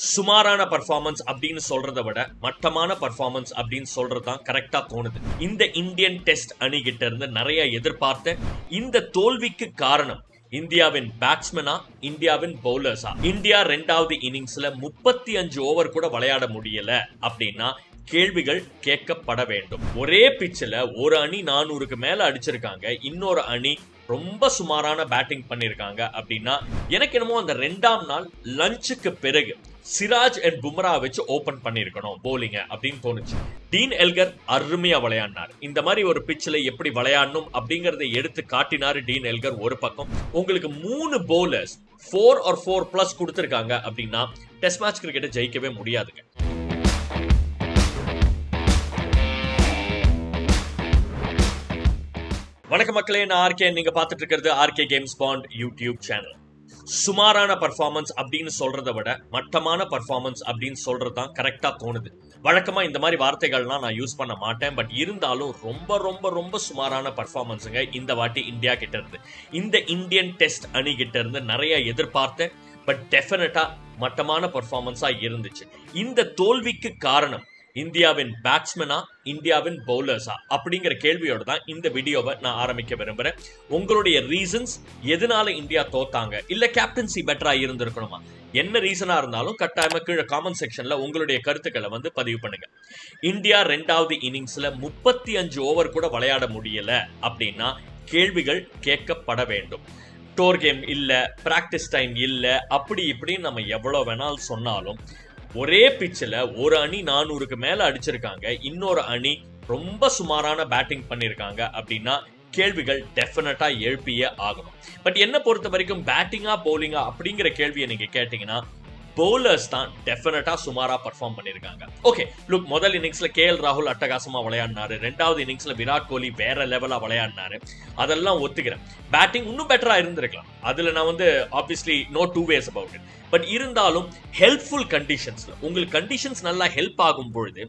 சுமாரான பர்ஃபார்மன்ஸ் அப்படின்னு சொல்றதை விட மட்டமான பர்ஃபார்மன்ஸ் அப்படின்னு சொல்றதுதான் கரெக்டா தோணுது. இந்த இந்தியன் டெஸ்ட் அணி கிட்ட இருந்து நிறைய எதிர்பார்த்த இந்த தோல்விக்கு காரணம் இந்தியாவின் பேட்ஸ்மேனா, இந்தியாவின் பவுலர்ஸா? இந்தியா 2வது இன்னிங்ஸ்ல 35 ஓவர் கூட விளையாட முடியல அப்படின்னா கேள்விகள் கேட்கப்பட வேண்டும். ஒரே பிச்சில் ஒரு அணி 400க்கு மேல அடிச்சிருக்காங்க, இன்னொரு அணி ரொம்ப சுமாரான பேட்டிங் பண்ணிருக்காங்க அப்படின்னா எனக்கு என்னமோ அந்த 2ஆம் நாள் லஞ்சுக்கு பிறகு சிராஜ் அண்ட் பும்ரா வச்சு ஓபன் பண்ணிருக்கணும் போலிங்க அப்படின்னு தோணுச்சு. டீன் எல்கர் அருமையா விளையாடினார். இந்த மாதிரி ஒரு பிச்சில் எப்படி விளையாடணும் அப்படிங்கறத எடுத்து காட்டினாரு டீன் எல்கர். ஒரு பக்கம் உங்களுக்கு 3 பவுலர்ஸ் 4 or 4+ கொடுத்திருக்காங்க அப்படின்னா டெஸ்ட் மேட்ச் கிரிக்கெட்டை ஜெயிக்கவே முடியாதுங்க. வணக்கம் மக்களே, நான் ஆர்கே. நீங்க பார்த்துட்டு இருக்கிறது R K games bond YouTube channel. சுமாரான பர்ஃபார்மன்ஸ் அப்படின்னு சொல்றதை விட மட்டமான பர்ஃபார்மன்ஸ் அப்படின்னு சொல்றதுதான் கரெக்டா தோணுது. வழக்கமா இந்த மாதிரி வார்த்தைகள்லாம் நான் யூஸ் பண்ண மாட்டேன், பட் இருந்தாலும் ரொம்ப ரொம்ப ரொம்ப சுமாரான பர்ஃபார்மன்ஸுங்க இந்த வாட்டி இந்தியா கிட்ட இருந்து. இந்த இந்தியன் டெஸ்ட் அணி கிட்ட இருந்து நிறைய எதிர்பார்த்தேன், பட் டெஃபினட்டா மட்டமான பர்ஃபார்மன்ஸா இருந்துச்சு. இந்த தோல்விக்கு காரணம் இந்தியாவின் பேட்ஸ்மேனா, இந்தியாவின் பவுலர்ஸா அப்படிங்கிற கேள்வியோட தான் இந்த வீடியோவை நான் ஆரம்பிக்க விரும்புறேன். உங்களுடைய ரீசன்ஸ், எதனால இந்தியா தோத்தாங்க, இல்ல கேப்டன்சி பெட்டரா இருந்திருக்கணுமா, என்ன ரீசனா இருந்தாலும் கட்டாயமா கீழே காமெண்ட் செக்ஷன்ல உங்களுடைய கருத்துக்களை பதிவு பண்ணுங்க. இந்தியா 2வது இன்னிங்ஸ்ல 35 ஓவர் கூட விளையாட முடியல அப்படின்னா கேள்விகள் கேட்கப்பட வேண்டும். டோர் கேம் இல்ல, பிராக்டிஸ் டைம் இல்ல, அப்படி இப்படி நம்ம எவ்வளவு வேணாலும் சொன்னாலும் ஒரே பிச்சில் ஒரு அணி 400க்கு மேல அடிச்சிருக்காங்க, இன்னொரு அணி ரொம்ப சுமாரான பேட்டிங் பண்ணிருக்காங்க அப்படின்னா கேள்விகள் டெஃபினட்டா எழுப்பியே ஆகணும். பட் என்ன பொறுத்த வரைக்கும் பேட்டிங்கா பவுலிங்கா அப்படிங்கிற கேள்வியை நீங்க கேட்டீங்கன்னா பவுலர்ஸ் தான் டெஃபினட்டா சுமாரா பர்ஃபார்ம் பண்ணிருக்காங்க. ஓகே, லுக், முதல் இன்னிங்ஸ்ல KL ராகுல் அட்டகாசமா விளையாடினாரு, 2வது இன்னிங்ஸ்ல விராட் கோலி வேற லெவலா விளையாடினாரு, அதெல்லாம் ஒத்துக்கிறேன். பேட்டிங் இன்னும் பெட்டரா இருந்திருக்கலாம், அதுல நான் obviously know two ways about it. But இருந்தாலும் ஹெல்ப்ஃபுல் கண்டிஷன்ஸ்ல உங்களுக்கு கண்டிஷன்ஸ் நல்லா ஹெல்ப் ஆகும் பொழுது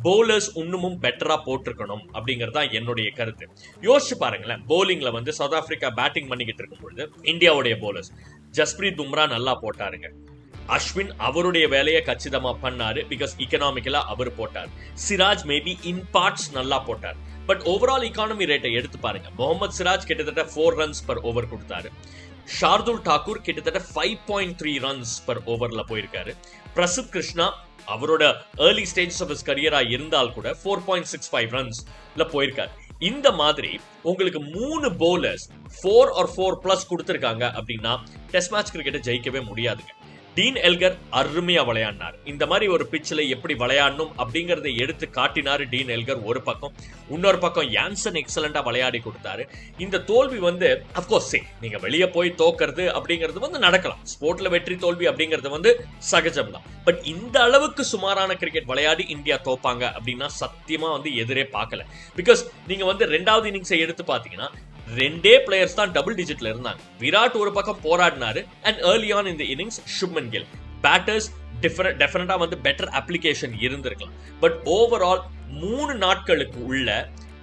பவுலர்ஸ் இன்னமும் பெட்டரா போட்டிருக்கணும் அப்படிங்கறதா என்னுடைய கருத்து. யோசிச்சு பாருங்களேன், பவுலிங்ல சவுத் ஆப்பிரிக்கா பேட்டிங் பண்ணிக்கிட்டு இருக்கும் பொழுது இந்தியாவுடைய பவுலர்ஸ் ஜஸ்பிரீத் பும்ரா நல்லா போட்டாருங்க. அஸ்வின் அவருடைய வேலையை கச்சிதமா பண்ணாரு, பிகாஸ் எக்கனாமிக்கலா அவர் போட்டார். சிராஜ் மேபி இன் பார்ட்ஸ் நல்லா போட்டார், பட் ஓவரால் எக்கானமி ரேட்டை எடுத்து பாருங்க. முகமது சிராஜ் கிட்டத்தட்ட 4 runs per over கொடுத்தாரு. ஷார்துல் தாக்கூர் கிட்டத்தட்ட 5.3 runs per overல போயிருக்காரு. பிரசித் கிருஷ்ணா அவரோட ஏர்லி ஸ்டேஜஸ் ஆஃப் ஹிஸ் கரியரா இருந்தால் கூட 4.65 runsல போயிருக்காரு. இந்த மாதிரி உங்களுக்கு 3 பவுலர்ஸ் 4 or 4+ கொடுத்திருக்காங்க அப்படின்னா டெஸ்ட் மேட்ச் கிரிக்கெட்டை ஜெயிக்கவே முடியாதுங்க. டீன் எல்கர் அருமையா விளையாடினார். இந்த மாதிரி ஒரு பிச்சில் எப்படி விளையாடணும் அப்படிங்கறதை எடுத்து காட்டினாரு டீன் எல்கர் ஒரு பக்கம். இன்னொரு பக்கம் யான்சன் எக்ஸலண்டா விளையாடி கொடுத்தாரு. இந்த தோல்வி அப்கோர்ஸ் நீங்க வெளியே போய் தோக்கிறது அப்படிங்கிறது நடக்கலாம். ஸ்போர்ட்ல வெற்றி தோல்வி அப்படிங்கிறது சகஜம் தான். பட் இந்த அளவுக்கு சுமாரான கிரிக்கெட் விளையாடி இந்தியா தோப்பாங்க அப்படின்னா சத்தியமா எதிரே பார்க்கல. பிகாஸ் நீங்க 2வது இன்னிங்ஸை எடுத்து பாத்தீங்கன்னா 2 பிளேயர்ஸ் தான் டபுள் டிஜிட்ல இருந்தாங்க. விராட் ஒரு பக்கம் போராடினாரு, அண்ட் ஏர்லி ஆன் இந்த இன்னிங்ஸ் சுப்மன் கில். பேட்டர்ஸ் டெஃபினட்டா பெட்டர் அப்ளிகேஷன் இருந்திருக்கலாம். பட் ஓவரால் 3 நாட்களுக்கு உள்ள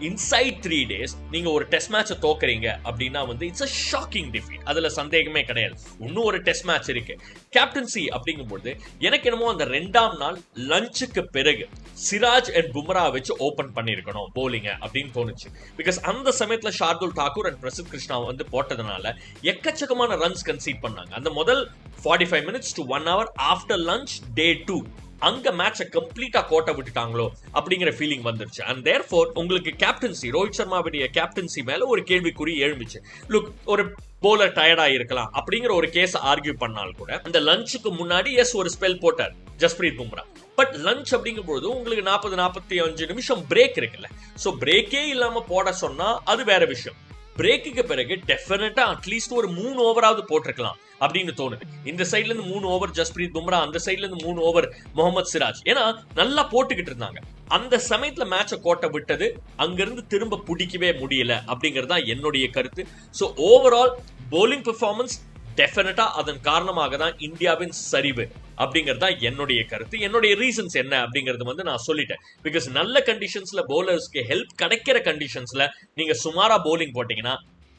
இன்சைட் 3 days நீங்க ஒரு டெஸ்ட் மேட்சை தோக்குறீங்க அப்படின்னா இட்ஸ் a ஷாக்கிங் டிஃபீட். அதுல சந்தேகமே கிடையாது. இன்னும் ஒரு டெஸ்ட் மேட்ச் இருக்கு. கேப்டன்சி அப்படிங்கும்போது எனக்கு என்னமோ அந்த 2ஆம் நாள் லஞ்சுக்கு பிறகு சிராஜ் அண்ட் பும்ரா வச்சு ஓபன் பண்ணிருக்கணும் போலிங்க அப்படின்னு தோணுச்சு. பிகாஸ் அந்த சமயத்துல ஷார்துல் தாக்கூர் அண்ட் பிரசித் கிருஷ்ணா போட்டதுனால எக்கச்சக்கமான ரன்ஸ் கன்சீட் பண்ணாங்க. அந்த முதல் 45 minutes to 1 hour after lunch day 2 அங்க மேட்சை கம்ப்ளீட்டா கோட்டை விட்டுட்டாங்களோ அப்படிங்கிற ஃபீலிங் வந்துருச்சு. அண்ட் தேர்ஃபோர் உங்களுக்கு கேப்டன்சி, ரோஹித் சர்மாவுடைய கேப்டன்சி மேல ஒரு கேள்விக்குறி எழும்பிச்சு. லுக், ஒரு போலர் டயர்டா இருக்கலாம் அப்படிங்கிற ஒரு கேஸ் ஆர்கியூ பண்ணால் கூட அந்த லஞ்சுக்கு முன்னாடி ஒரு ஸ்பெல் போட்டார் ஜஸ்பிரீத் பும்ரா. பட் லஞ்ச் அப்படிங்கும்போது உங்களுக்கு 40-45 நிமிஷம் பிரேக் இருக்குல்ல. சோ பிரேக்கே இல்லாம போட சொன்னா அது வேற விஷயம். பிரேக்குக்கு பிறகு டெஃபினட்டா அட்லீஸ்ட் ஒரு 3 ஓவராவது போட்டிருக்கலாம் அப்படின்னு தோணுது. இந்த சைட்ல இருந்து 3 ஓவர் ஜஸ்பிரீத் பும்ரா, அந்த சைட்ல இருந்து 3 ஓவர் முகமது சிராஜ். ஏன்னா நல்லா போட்டுக்கிட்டு இருந்தாங்க. அந்த சமயத்துல மேட்சை கோட்டை விட்டது அங்கிருந்து திரும்ப பிடிக்கவே முடியல அப்படிங்கறதா என்னுடைய கருத்து. சோ ஓவரால் பவுலிங் பெர்ஃபார்மன்ஸ் டெஃபினட்டா அதன் காரணமாக தான் இந்தியாவின் சரிவு அப்படிங்கறதா என்னுடைய கருத்து. என்னுடைய ரீசன்ஸ் என்ன அப்படிங்கறது நான் சொல்லிட்டேன். பிகாஸ் நல்ல கண்டிஷன்ஸ்ல பவுலர்ஸ்க்கு ஹெல்ப் கிடைக்கிற கண்டிஷன்ஸ்ல நீங்க சுமாரா பவுலிங் போட்டீங்கன்னா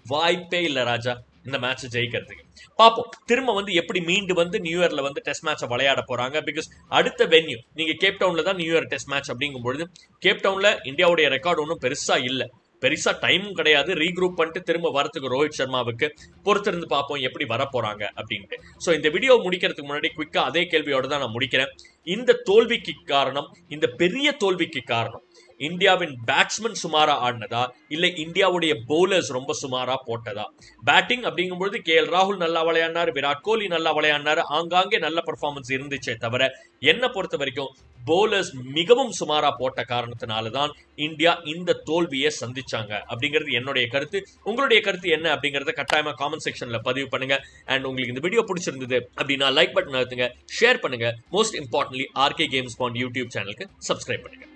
வாய்ப்பே இல்ல ராஜா. இந்த மேட்ச் ஜெயிக்கிறதுக்கு. பார்ப்போம் திரும்ப எப்படி மீண்டு நியூ இயர்ல டெஸ்ட் மேட்சை விளையாட போறாங்க. பிகாஸ் அடுத்த வென்யூ நீங்க கேப் டவுன்ல தான் நியூ இயர் டெஸ்ட் மேட்ச் அப்படிங்கும்போது கேப் டவுன்ல இந்தியாவுடைய ரெக்கார்டு ஒன்றும் பெருசா டைமும் கிடையாது. ரீக்ரூப் பண்ணிட்டு திரும்ப வரத்துக்கு ரோஹித் சர்மாவுக்கு பொறுத்திருந்து பார்ப்போம் எப்படி வர போறாங்க அப்படின்ட்டு. ஸோ இந்த வீடியோ முடிக்கிறதுக்கு முன்னாடி குவிக்கா அதே கேள்வியோட தான் நான் முடிக்கிறேன். இந்த தோல்விக்கு காரணம், இந்த பெரிய தோல்விக்கு காரணம் இந்தியாவின் பேட்ஸ்மேன் சுமாரா ஆடினதா இல்ல இந்தியாவுடைய பவுலர்ஸ் ரொம்ப சுமாரா போட்டதா? பேட்டிங் அப்படிங்கும்போது KL ராகுல் நல்லா விளையாடினாரு, விராட் கோலி நல்லா விளையாடினாரு, ஆங்காங்கே நல்ல பெர்ஃபார்மன்ஸ் இருந்துச்சே தவிர என்னை பொறுத்த வரைக்கும் பவுலர்ஸ் மிகவும் சுமாரா போட்ட காரணத்தினாலதான் இந்தியா இந்த தோல்வியை சந்திச்சாங்க அப்படிங்கிறது என்னுடைய கருத்து. உங்களுடைய கருத்து என்ன அப்படிங்கறத கட்டாயமா காமெண்ட் செக்ஷன்ல பதிவு பண்ணுங்க. அண்ட் உங்களுக்கு இந்த வீடியோ பிடிச்சிருந்தது அப்படின்னா லைக் பட்டன் அழுத்துங்க, ஷேர் பண்ணுங்க. Most importantly RK Games Bond YouTube சேனலுக்கு சப்ஸ்கிரைப் பண்ணுங்க.